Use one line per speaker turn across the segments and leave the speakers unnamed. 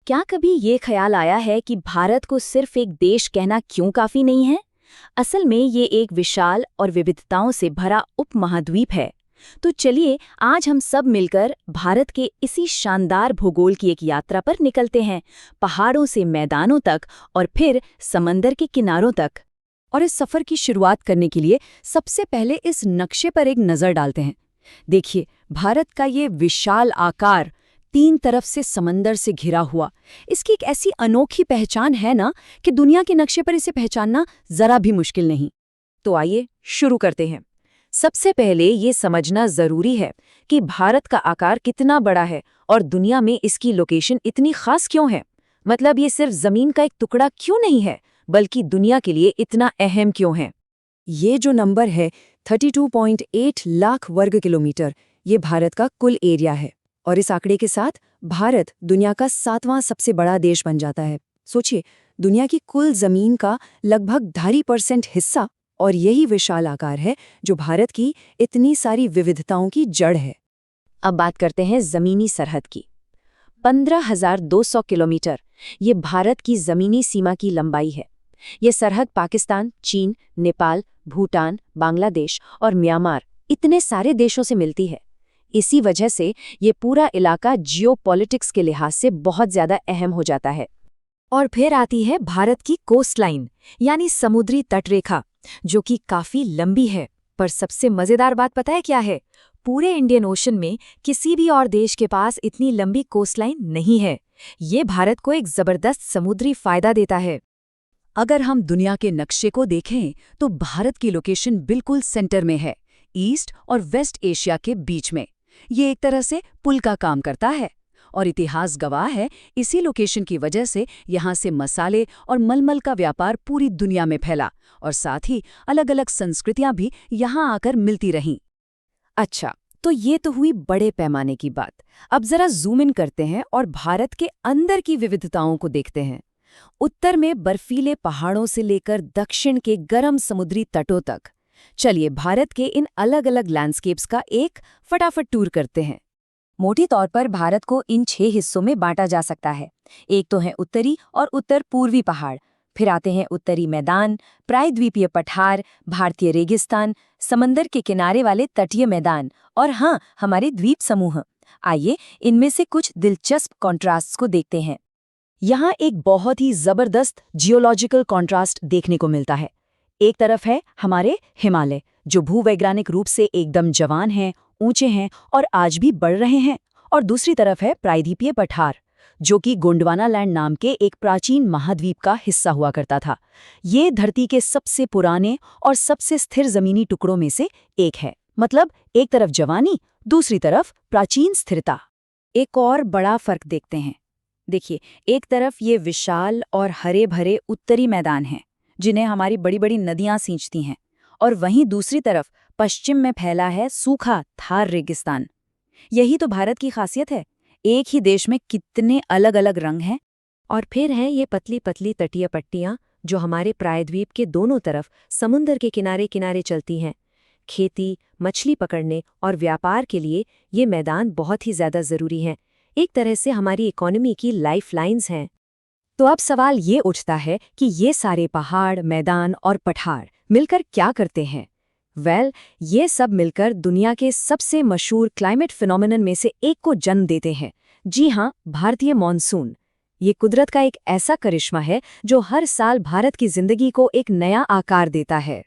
क्या कभी ये ख्याल आया है कि भारत को सिर्फ एक देश कहना क्यों काफी नहीं है? असल में ये एक विशाल और विविधताओं से भरा उपमहाद्वीप है। तो चलिए आज हम सब मिलकर भारत के इसी शानदार भूगोल की एक यात्रा पर निकलते हैं, पहाड़ों से मैदानों तक और फिर समंदर के किनारों तक।
और इस सफर की शुरुआत करने के लिए सबसे पहले इस नक्शे पर एक नज़र डालते हैं। देखिए, भारत का ये विशाल आकार, तीन तरफ से समंदर से घिरा हुआ, इसकी एक ऐसी अनोखी पहचान है ना कि दुनिया के नक्शे पर इसे पहचानना जरा भी मुश्किल नहीं।
तो आइए शुरू करते हैं। सबसे पहले ये समझना जरूरी है कि भारत का आकार कितना बड़ा है और दुनिया में इसकी लोकेशन इतनी खास क्यों है। मतलब ये सिर्फ जमीन का एक टुकड़ा क्यों नहीं है, बल्कि दुनिया के लिए इतना अहम क्यों है।
ये जो नंबर है 32.8 लाख वर्ग किलोमीटर, ये भारत का कुल एरिया है। और इस आंकड़े के साथ भारत दुनिया का 7वां सबसे बड़ा देश बन जाता है। सोचिए, दुनिया की कुल जमीन का लगभग 2.5% हिस्सा, और यही विशाल आकार है जो भारत की इतनी सारी विविधताओं की जड़ है।
अब बात करते हैं जमीनी सरहद की। 15,200 किलोमीटर ये भारत की जमीनी सीमा की लंबाई है। ये सरहद पाकिस्तान, चीन, नेपाल, भूटान, बांग्लादेश और म्यांमार इतने सारे देशों से मिलती है। इसी वजह से ये पूरा इलाका जियोपॉलिटिक्स के लिहाज से बहुत ज्यादा अहम हो जाता है।
और फिर आती है भारत की कोस्ट लाइन, यानी समुद्री तटरेखा, जो कि काफी लंबी है। पर सबसे मजेदार बात पता है क्या है? पूरे इंडियन ओशन में किसी भी और देश के पास इतनी लंबी कोस्ट लाइन नहीं है। ये भारत को एक जबरदस्त समुद्री फायदा देता है।
अगर हम दुनिया के नक्शे को देखें तो भारत की लोकेशन बिल्कुल सेंटर में है, ईस्ट और वेस्ट एशिया के बीच में। ये एक तरह से पुल का काम करता है। और इतिहास गवाह है, इसी लोकेशन की वजह से यहाँ से मसाले और मलमल का व्यापार पूरी दुनिया में फैला, और साथ ही अलग अलग संस्कृतियां भी यहाँ आकर मिलती रहीं।
अच्छा, तो ये तो हुई बड़े पैमाने की बात। अब जरा जूम इन करते हैं और भारत के अंदर की विविधताओं को देखते हैं। उत्तर में बर्फीले पहाड़ों से लेकर दक्षिण के गर्म समुद्री तटों तक। चलिए भारत के इन अलग अलग लैंडस्केप्स का एक फटाफट टूर करते हैं।
मोटे तौर पर भारत को इन 6 हिस्सों में बांटा जा सकता है। एक तो है उत्तरी और उत्तर पूर्वी पहाड़, फिर आते हैं उत्तरी मैदान, प्रायद्वीपीय पठार, भारतीय रेगिस्तान, समंदर के किनारे वाले तटीय मैदान और हाँ, हमारे द्वीप समूह। आइए इनमें से कुछ दिलचस्प कॉन्ट्रास्ट्स को देखते हैं। यहाँ एक बहुत ही जबरदस्त जियोलॉजिकल कॉन्ट्रास्ट देखने को मिलता है। एक तरफ है हमारे हिमालय, जो भूवैज्ञानिक रूप से एकदम जवान हैं, ऊंचे हैं और आज भी बढ़ रहे हैं, और दूसरी तरफ है प्रायद्वीपीय पठार, जो कि गोंडवाना लैंड नाम के एक प्राचीन महाद्वीप का हिस्सा हुआ करता था। ये धरती के सबसे पुराने और सबसे स्थिर जमीनी टुकड़ों में से एक है। मतलब एक तरफ जवानी, दूसरी तरफ प्राचीन स्थिरता। एक और बड़ा फर्क देखते हैं। देखिए, एक तरफ ये विशाल और हरे भरे उत्तरी मैदान हैं, जिन्हें हमारी बड़ी बड़ी नदियां सींचती हैं, और वहीं दूसरी तरफ पश्चिम में फैला है सूखा थार रेगिस्तान। यही तो भारत की खासियत है, एक ही देश में कितने अलग अलग रंग हैं।
और फिर है ये पतली पतली तटीय पट्टियां, जो हमारे प्रायद्वीप के दोनों तरफ समुद्र के किनारे किनारे चलती हैं। खेती, मछली पकड़ने और व्यापार के लिए ये मैदान बहुत ही ज्यादा जरूरी हैं। एक तरह से हमारी इकोनॉमी की लाइफ लाइन्स हैं।
तो अब सवाल ये उठता है कि ये सारे पहाड़, मैदान और पठार मिलकर क्या करते हैं? ये सब मिलकर दुनिया के सबसे मशहूर क्लाइमेट फिनोमेनन में से एक को जन्म देते हैं। जी हाँ, भारतीय मॉनसून। ये कुदरत का एक ऐसा करिश्मा है जो हर साल भारत की जिंदगी को एक नया आकार देता है।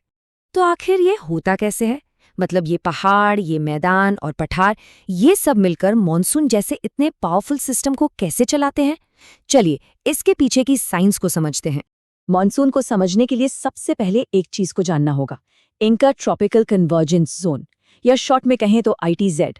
तो आखिर ये होता कैसे है? मतलब ये पहाड़, ये मैदान और पठार, ये सब मिलकर मॉनसून जैसे इतने पावरफुल सिस्टम को कैसे चलाते हैं? चलिए इसके पीछे की साइंस को समझते हैं। मॉनसून को समझने के लिए सबसे पहले एक चीज को जानना होगा, इंटर ट्रॉपिकल कन्वर्जेंस जोन, या शॉर्ट में कहें तो ITZ।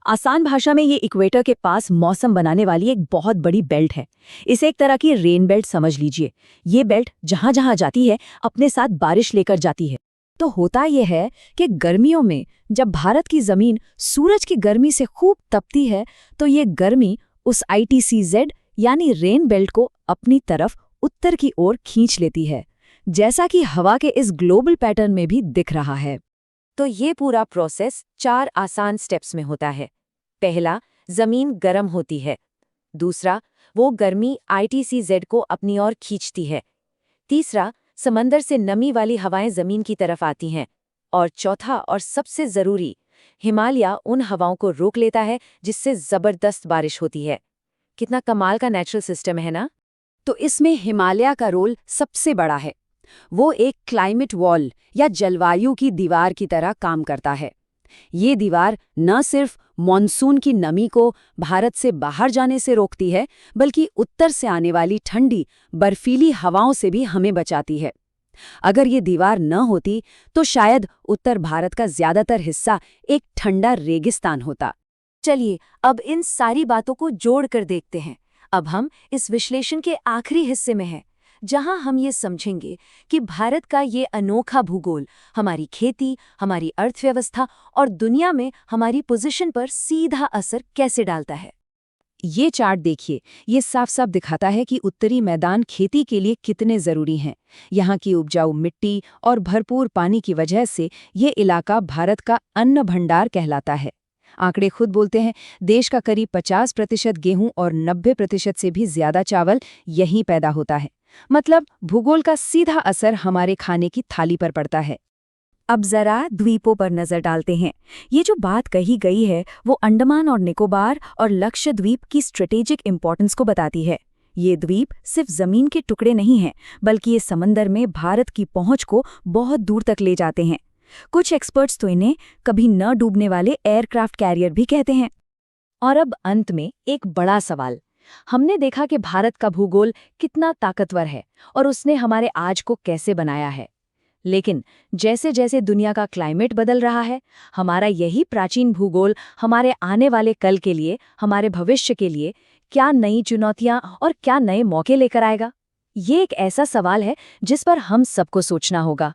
आसान भाषा में ये इक्वेटर के पास मौसम बनाने वाली एक बहुत बड़ी बेल्ट है। इसे एक तरह की रेन बेल्ट समझ लीजिए। ये बेल्ट जहां जहां जाती है अपने साथ बारिश लेकर जाती है। तो होता यह है कि गर्मियों में जब भारत की जमीन सूरज की गर्मी से खूब तपती है, तो ये गर्मी उस ITCZ यानी रेन बेल्ट को अपनी तरफ उत्तर की ओर खींच लेती है, जैसा कि हवा के इस ग्लोबल पैटर्न में भी दिख रहा है।
तो ये पूरा प्रोसेस 4 आसान स्टेप्स में होता है। पहला, जमीन गर्म होती है। दूसरा, वो गर्मी ITCZ को अपनी ओर खींचती है। तीसरा, समंदर से नमी वाली हवाएं जमीन की तरफ आती हैं। और चौथा और सबसे जरूरी, हिमालय उन हवाओं को रोक लेता है जिससे जबरदस्त बारिश होती है। कितना कमाल का नेचुरल सिस्टम है ना।
तो इसमें हिमालय का रोल सबसे बड़ा है। वो एक क्लाइमेट वॉल या जलवायु की दीवार की तरह काम करता है। ये दीवार न सिर्फ मॉनसून की नमी को भारत से बाहर जाने से रोकती है, बल्कि उत्तर से आने वाली ठंडी बर्फीली हवाओं से भी हमें बचाती है। अगर ये दीवार न होती तो शायद उत्तर भारत का ज्यादातर हिस्सा एक ठंडा रेगिस्तान होता।
चलिए अब इन सारी बातों को जोड़कर देखते हैं। अब हम इस विश्लेषण के आखिरी हिस्से में हैं, जहां हम ये समझेंगे कि भारत का ये अनोखा भूगोल हमारी खेती, हमारी अर्थव्यवस्था और दुनिया में हमारी पोजीशन पर सीधा असर कैसे डालता है।
ये चार्ट देखिए, ये साफ साफ दिखाता है कि उत्तरी मैदान खेती के लिए कितने जरूरी हैं। यहाँ की उपजाऊ मिट्टी और भरपूर पानी की वजह से ये इलाका भारत का अन्न भंडार कहलाता है। आंकड़े खुद बोलते हैं, देश का करीब 50% गेहूं और 90% से भी ज्यादा चावल यहीं पैदा होता है। मतलब भूगोल का सीधा असर हमारे खाने की थाली पर पड़ता है।
अब जरा द्वीपों पर नजर डालते हैं। ये जो बात कही गई है वो अंडमान और निकोबार और लक्षद्वीप की स्ट्रेटेजिक इंपॉर्टेंस को बताती है। ये द्वीप सिर्फ जमीन के टुकड़े नहीं हैं, बल्कि ये समंदर में भारत की पहुंच को बहुत दूर तक ले जाते हैं। कुछ एक्सपर्ट्स तो इन्हें कभी न डूबने वाले एयरक्राफ्ट कैरियर भी कहते हैं।
और अब अंत में एक बड़ा सवाल। हमने देखा कि भारत का भूगोल कितना ताकतवर है और उसने हमारे आज को कैसे बनाया है। लेकिन जैसे जैसे दुनिया का क्लाइमेट बदल रहा है, हमारा यही प्राचीन भूगोल हमारे आने वाले कल के लिए, हमारे भविष्य के लिए क्या नई चुनौतियां और क्या नए मौके लेकर आएगा? ये एक ऐसा सवाल है जिस पर हम सबको सोचना होगा।